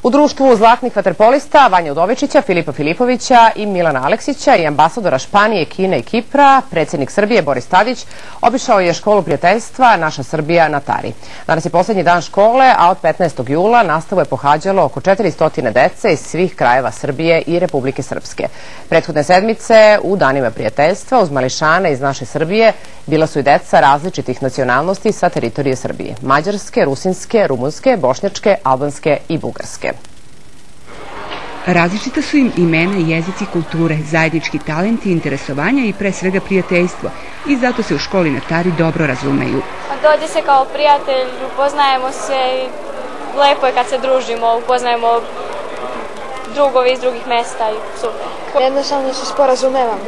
U društvu zlatnih vaterpolista Vanja Udovičića, Filipa Filipovića i Milana Aleksića i ambasadora Španije, Kine i Kipra, predsjednik Srbije Boris Tadić obišao je školu prijateljstva Naša Srbija na Tari. Danas je posljednji dan škole, a od 15. jula nastavu je pohađalo oko 400 dece iz svih krajeva Srbije i Republike Srpske. Prethodne sedmice u danima prijateljstva uz mališane iz naše Srbije bila su i deca različitih nacionalnosti sa teritorije Srbije: mađarske, rusinske, rumunske, bošnjačke, albanske i bugarske. Različita su im imena, jezici, kulture, zajednički talenti, interesovanja i pre svega prijateljstvo. I zato se u školi na Tari dobro razumeju. Dođe se kao prijatelj, upoznajemo se i lepo je kad se družimo, upoznajemo drugovi iz drugih mesta i super. Jednostavno se sporazumevamo,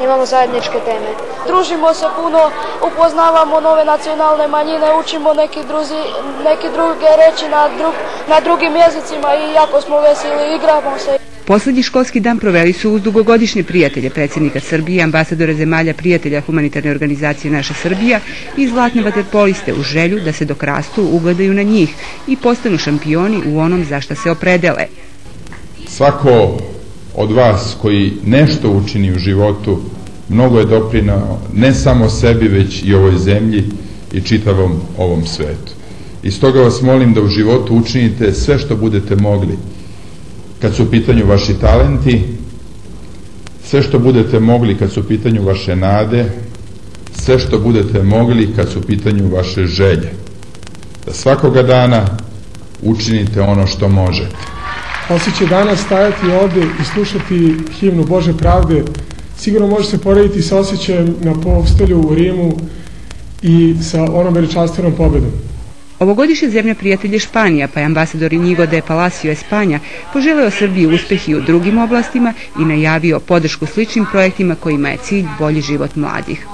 imamo zajedničke teme. Družimo se puno, upoznavamo nove nacionalne manjine, učimo neke druge reči na drugim jezicima i jako smo veseli, igramo se. Poslednji školski dan proveli su uz dugogodišnje prijatelje predsjednika Srbije, ambasadora zemalja prijatelja humanitarne organizacije Naša Srbija i zlatne vaterpoliste uz želju da se dok rastu ugledaju na njih i postanu šampioni u onom za šta se opredele. Svako od vas koji nešto učini u životu mnogo je doprinao ne samo sebi, već i ovoj zemlji i čitavom ovom svetu. I stoga vas molim da u životu učinite sve što budete mogli kad su u pitanju vaši talenti, sve što budete mogli kad su u pitanju vaše nade, sve što budete mogli kad su u pitanju vaše želje. Da svakoga dana učinite ono što možete. Osjećaj danas stajati ovde i slušati himnu Bože pravde sigurno može se porediti sa osjećajem na Postolju u Rimu i sa onom veličanstvenom pobedom. Ovogodišnja zemlja prijatelj je Španija, pa je ambasador Inigo de Palacio Espanja poželeo Srbiji uspeh i u drugim oblastima i najavio podršku sličnim projektima kojima je cilj bolji život mladih.